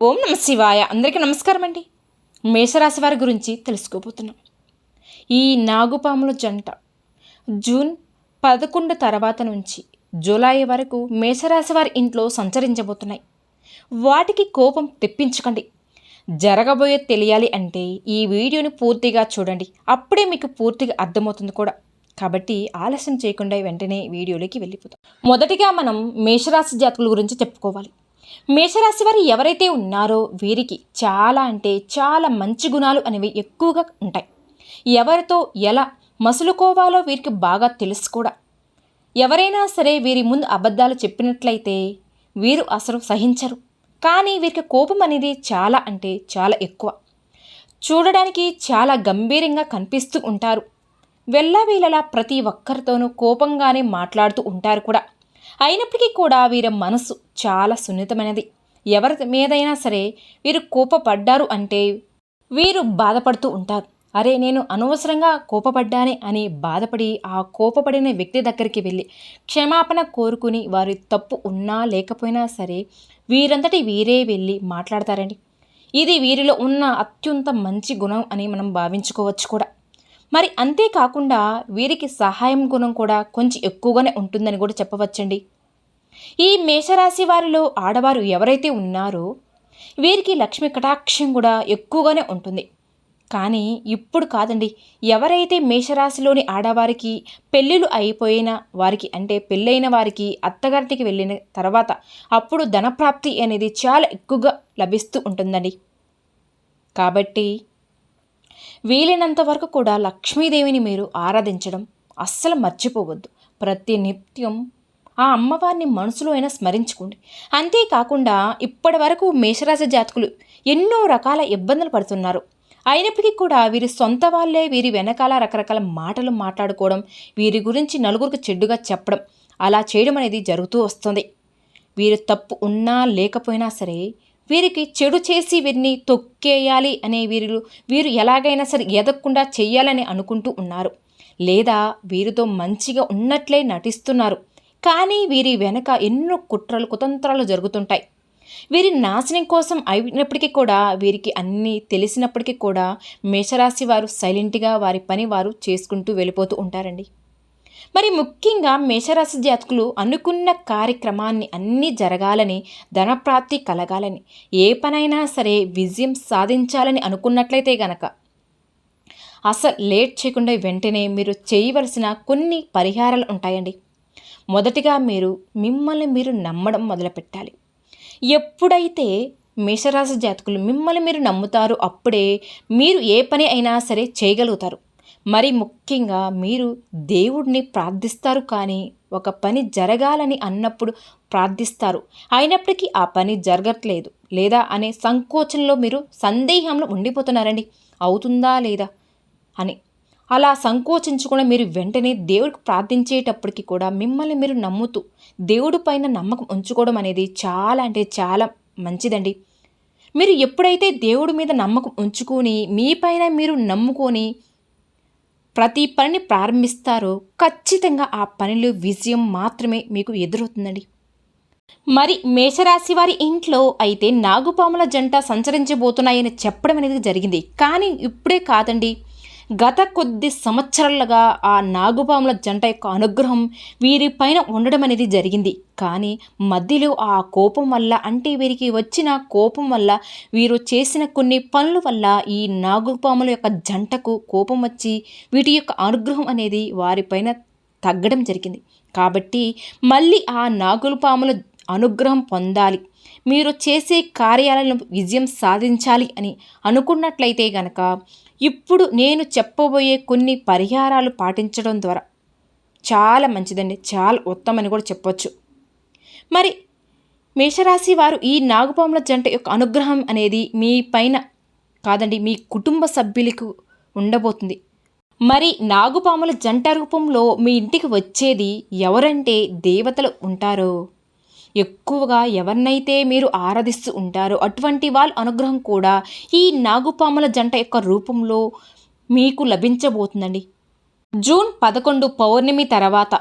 ఓం నమ శివాయ. అందరికీ నమస్కారం అండి. మేషరాశి వారి గురించి తెలుసుకోబోతున్నాం. ఈ నాగుపాముల జంట జూన్ 11 తర్వాత నుంచి జూలై వరకు మేషరాశి వారి ఇంట్లో సంచరించబోతున్నాయి. వాటికి కోపం తెప్పించకండి. జరగబోయేది తెలియాలి అంటే ఈ వీడియోని పూర్తిగా చూడండి. అప్పుడే మీకు పూర్తిగా అర్థమవుతుంది కూడా. కాబట్టి ఆలస్యం చేయకుండా వెంటనే వీడియోలోకి వెళ్ళిపోతాం. మొదటిగా మనం మేషరాశి జాతకుల గురించి చెప్పుకోవాలి. మేషరాశి వారు ఎవరైతే ఉన్నారో వీరికి చాలా అంటే చాలా మంచి గుణాలు అనేవి ఎక్కువగా ఉంటాయి. ఎవరితో ఎలా మసులుకోవాలో వీరికి బాగా తెలుసు కూడా. ఎవరైనా సరే వీరి ముందు అబద్ధాలు చెప్పినట్లయితే వీరు అసలు సహించరు. కానీ వీరికి కోపం అనేది చాలా అంటే చాలా ఎక్కువ. చూడడానికి చాలా గంభీరంగా కనిపిస్తూ ఉంటారు. వెళ్ళవేళలా ప్రతి ఒక్కరితోనూ కోపంగానే మాట్లాడుతూ ఉంటారు కూడా. అయినప్పటికీ కూడా వీరి మనసు చాలా సున్నితమైనది. ఎవరి మీదైనా సరే వీరు కోపపడ్డారు అంటే వీరు బాధపడుతూ ఉంటారు. అరే, నేను అనవసరంగా కోపపడ్డానే అని బాధపడి ఆ కోపపడిన వ్యక్తి దగ్గరికి వెళ్ళి క్షమాపణ కోరుకుని వారి తప్పు ఉన్నా లేకపోయినా సరే వీరంతటి వీరే వెళ్ళి మాట్లాడతారండి. ఇది వీరిలో ఉన్న అత్యంత మంచి గుణం అని మనం భావించుకోవచ్చు కూడా. మరి అంతేకాకుండా వీరికి సహాయం గుణం కూడా కొంచెం ఎక్కువగానే ఉంటుందని కూడా చెప్పవచ్చండి. ఈ మేషరాశి వారిలో ఆడవారు ఎవరైతే ఉన్నారో వీరికి లక్ష్మి కటాక్షం కూడా ఎక్కువగానే ఉంటుంది. కానీ ఇప్పుడు కాదండి. ఎవరైతే మేషరాశిలోని ఆడవారికి పెళ్ళిళ్ళు అయిపోయిన వారికి అంటే పెళ్ళైన వారికి అత్తగారింటికి వెళ్ళిన తర్వాత అప్పుడు ధనప్రాప్తి అనేది చాలా ఎక్కువగా లభిస్తూ ఉంటుందండి. కాబట్టి వీలైనంత వరకు కూడా లక్ష్మీదేవిని మీరు ఆరాధించడం అస్సలు మర్చిపోవద్దు. ప్రతి నిత్యం ఆ అమ్మవారిని మనసులో అయినా స్మరించుకోండి. అంతేకాకుండా ఇప్పటి వరకు మేషరాశి జాతకులు ఎన్నో రకాల ఇబ్బందులు పడుతున్నారు. అయినప్పటికీ కూడా వీరి సొంత వాళ్ళే వీరి వెనకాల రకరకాల మాటలు మాట్లాడుకోవడం, వీరి గురించి నలుగురికి చెడ్డుగా చెప్పడం, అలా చేయడం అనేది జరుగుతూ వస్తుంది. వీరు తప్పు ఉన్నా లేకపోయినా సరే వీరికి చెడు చేసి వీరిని తొక్కేయాలి అనే వీరు ఎలాగైనా సరే ఎదగకుండా చెయ్యాలని అనుకుంటూ ఉన్నారు. లేదా వీరితో మంచిగా ఉన్నట్లే నటిస్తున్నారు. కానీ వీరి వెనక ఎన్నో కుట్రలు కుతంత్రాలు జరుగుతుంటాయి. వీరి నాశనం కోసం అయినప్పటికీ కూడా వీరికి అన్నీ తెలిసినప్పటికీ కూడా మేషరాశి వారు సైలెంట్గా వారి పని వారు చేసుకుంటూ వెళ్ళిపోతూ ఉంటారండి. మరి ముఖ్యంగా మేషరాశి జాతకులు అనుకున్న కార్యక్రమాన్ని అన్నీ జరగాలని, ధనప్రాప్తి కలగాలని, ఏ పనైనా సరే విజయం సాధించాలని అనుకున్నట్లయితే గనక అసలు లేట్ చేయకుండా వెంటనే మీరు చేయవలసిన కొన్ని పరిహారాలు ఉంటాయండి. మొదటిగా మిమ్మల్ని మీరు నమ్మడం మొదలుపెట్టాలి. ఎప్పుడైతే మేషరాశి జాతకులు మిమ్మల్ని మీరు నమ్ముతారో అప్పుడే మీరు ఏ పని అయినా సరే చేయగలుగుతారు. మరి ముఖ్యంగా మీరు దేవుడిని ప్రార్థిస్తారు. కానీ ఒక పని జరగాలని అన్నప్పుడు ప్రార్థిస్తారు. అయినప్పటికీ ఆ పని జరగట్లేదు లేదా అనే సంకోచంలో మీరు సందేహంలో ఉండిపోతున్నారండి. అవుతుందా లేదా అని అలా సంకోచించకుండా మీరు వెంటనే దేవుడికి ప్రార్థించేటప్పటికి కూడా మిమ్మల్ని మీరు నమ్ముతూ దేవుడి పైన నమ్మకం ఉంచుకోవడం అనేది చాలా అంటే చాలా మంచిదండి. మీరు ఎప్పుడైతే దేవుడి మీద నమ్మకం ఉంచుకొని మీ పైన మీరు నమ్ముకొని ప్రతి పనిని ప్రారంభిస్తారో ఖచ్చితంగా ఆ పనిలో విజయం మాత్రమే మీకు ఎదురవుతుందండి. మరి మేషరాశి వారి ఇంట్లో అయితే నాగుపాముల జంట సంచరించబోతున్నాయని చెప్పడం అనేది జరిగింది. కానీ ఇప్పుడే కాదండి, గత కొద్ది సంవత్సరాలుగా ఆ నాగుపాముల జంట యొక్క అనుగ్రహం వీరిపైన ఉండడం అనేది జరిగింది. కానీ మధ్యలో ఆ కోపం వల్ల అంటే వీరికి వచ్చిన కోపం వల్ల వీరు చేసిన కొన్ని పనుల వల్ల ఈ నాగుపాముల యొక్క జంటకు కోపం వచ్చి వీటి యొక్క అనుగ్రహం అనేది వారిపైన తగ్గడం జరిగింది. కాబట్టి మళ్ళీ ఆ నాగుపాముల అనుగ్రహం పొందాలి, మీరు చేసే కార్యాలను విజయం సాధించాలి అని అనుకున్నట్లయితే గనక ఇప్పుడు నేను చెప్పబోయే కొన్ని పరిహారాలు పాటించడం ద్వారా చాలా మంచిదండి, చాలా ఉత్తమని కూడా చెప్పొచ్చు. మరి మేషరాశి వారు ఈ నాగుపాముల జంట యొక్క అనుగ్రహం అనేది మీ పైన కాదండి, మీ కుటుంబ సభ్యులకు ఉండబోతుంది. మరి నాగుపాముల జంట రూపంలో మీ ఇంటికి వచ్చేది ఎవరంటే దేవతలు ఉంటారో, ఎక్కువగా ఎవరినైతే మీరు ఆరాధిస్తూ ఉంటారో అటువంటి వాళ్ళ అనుగ్రహం కూడా ఈ నాగుపాముల జంట యొక్క రూపంలో మీకు లభించబోతుందండి. జూన్ 11 పౌర్ణమి తర్వాత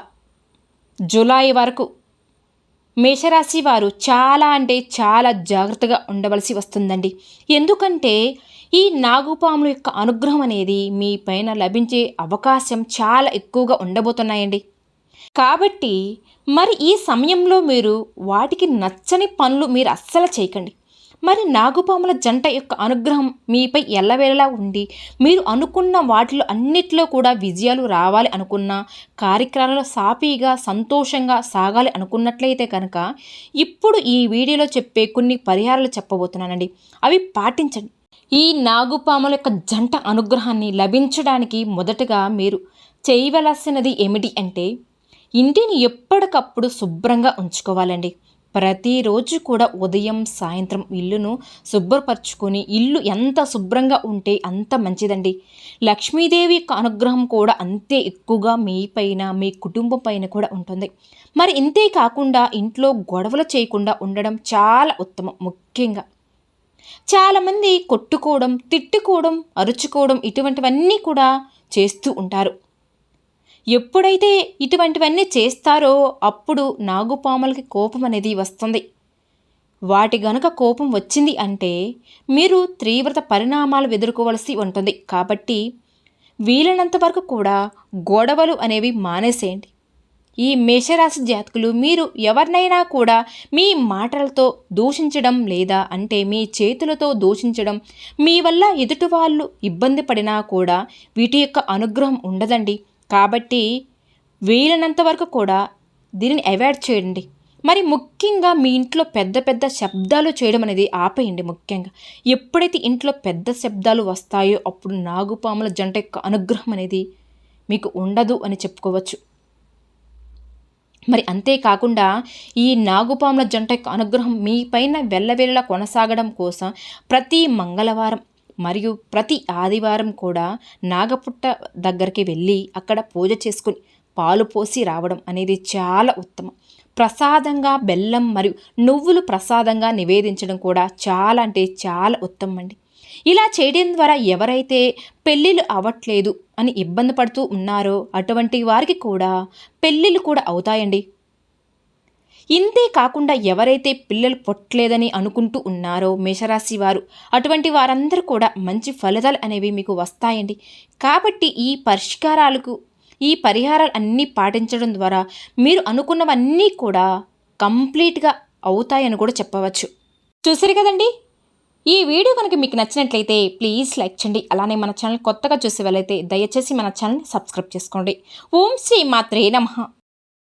జూలై వరకు మేషరాశి వారు చాలా అంటే చాలా జాగ్రత్తగా ఉండవలసి వస్తుందండి. ఎందుకంటే ఈ నాగుపాముల యొక్క అనుగ్రహం అనేది మీ పైన లభించే అవకాశం చాలా ఎక్కువగా ఉండబోతున్నాయండి. కాబట్టి మరి ఈ సమయంలో మీరు వాటికి నచ్చని పనులు మీరు అస్సలు చేయకండి. మరి నాగుపాముల జంట యొక్క అనుగ్రహం మీపై ఎల్లవేళలా ఉండి మీరు అనుకున్న వాటిలో అన్నిట్లో కూడా విజయాలు రావాలి అనుకున్న కార్యక్రమాలలో సాఫీగా సంతోషంగా సాగాలి అనుకున్నట్లయితే కనుక ఇప్పుడు ఈ వీడియోలో చెప్పే కొన్ని పరిహారాలు చెప్పబోతున్నానండి. అవి పాటించండి. ఈ నాగుపాముల యొక్క జంట అనుగ్రహాన్ని లభించడానికి మొదటగా మీరు చేయవలసినది ఏమిటి అంటే ఇంటిని ఎప్పటికప్పుడు శుభ్రంగా ఉంచుకోవాలండి. ప్రతిరోజు కూడా ఉదయం సాయంత్రం ఇల్లును శుభ్రపరచుకొని ఇల్లు ఎంత శుభ్రంగా ఉంటే అంత మంచిదండి. లక్ష్మీదేవి యొక్క అనుగ్రహం కూడా అంతే ఎక్కువగా మీ పైన మీ కుటుంబం పైన కూడా ఉంటుంది. మరి ఇంతే కాకుండా ఇంట్లో గొడవలు చేయకుండా ఉండడం చాలా ఉత్తమం. ముఖ్యంగా చాలామంది కొట్టుకోవడం, తిట్టుకోవడం, అరుచుకోవడం ఇటువంటివన్నీ కూడా చేస్తూ ఉంటారు. ఎప్పుడైతే ఇటువంటివన్నీ చేస్తారో అప్పుడు నాగుపాములకి కోపం అనేది వస్తుంది. వాటి గనుక కోపం వచ్చింది అంటే మీరు తీవ్రత పరిణామాలు ఎదుర్కోవలసి ఉంటుంది. కాబట్టి వీలైనంత వరకు కూడా గొడవలు అనేవి మానేసేయండి. ఈ మేషరాశి జాతకులు మీరు ఎవరినైనా కూడా మీ మాటలతో దూషించడం లేదా అంటే మీ చేతులతో దూషించడం, మీ వల్ల ఎదుటి వాళ్ళు ఇబ్బంది పడినా కూడా వీటి యొక్క అనుగ్రహం ఉండదండి. కాబట్టి వీలైనంత వరకు కూడా దీనిని అవాయిడ్ చేయండి. మరి ముఖ్యంగా మీ ఇంట్లో పెద్ద పెద్ద శబ్దాలు చేయడం అనేది ఆపేయండి. ముఖ్యంగా ఎప్పుడైతే ఇంట్లో పెద్ద శబ్దాలు వస్తాయో అప్పుడు నాగుపాముల జంట యొక్క అనుగ్రహం అనేది మీకు ఉండదు అని చెప్పుకోవచ్చు. మరి అంతేకాకుండా ఈ నాగుపాముల జంట యొక్క అనుగ్రహం మీ పైన వెళ్ళవేళలా కొనసాగడం కోసం ప్రతి మంగళవారం మరియు ప్రతి ఆదివారం కూడా నాగపుట్ట దగ్గరికి వెళ్ళి అక్కడ పూజ చేసుకుని పాలు పోసి రావడం అనేది చాలా ఉత్తమం. ప్రసాదంగా బెల్లం మరియు నువ్వులు ప్రసాదంగా నివేదించడం కూడా చాలా అంటే చాలా ఉత్తమం అండి. ఇలా చేయడం ద్వారా ఎవరైతే పెళ్ళిళ్ళు అవ్వట్లేదు అని ఇబ్బంది పడుతూ ఉన్నారో అటువంటి వారికి కూడా పెళ్ళిళ్ళు కూడా అవుతాయండి. ఇంతే కాకుండా ఎవరైతే పిల్లలు పుట్టలేదని అనుకుంటూ ఉన్నారో మేషరాశి వారు అటువంటి వారందరూ కూడా మంచి ఫలితాలు అనేవి మీకు వస్తాయండి. కాబట్టి ఈ పరిహారాలు అన్నీ పాటించడం ద్వారా మీరు అనుకున్నవన్నీ కూడా కంప్లీట్గా అవుతాయని కూడా చెప్పవచ్చు. చూసారు కదండి. ఈ వీడియో కనుక మీకు నచ్చినట్లయితే ప్లీజ్ లైక్ చేయండి. అలానే మన ఛానల్ కొత్తగా చూసే వాళ్ళైతే దయచేసి మన ఛానల్ని సబ్స్క్రైబ్ చేసుకోండి. ఓం శ్రీ మాత్రే నమః.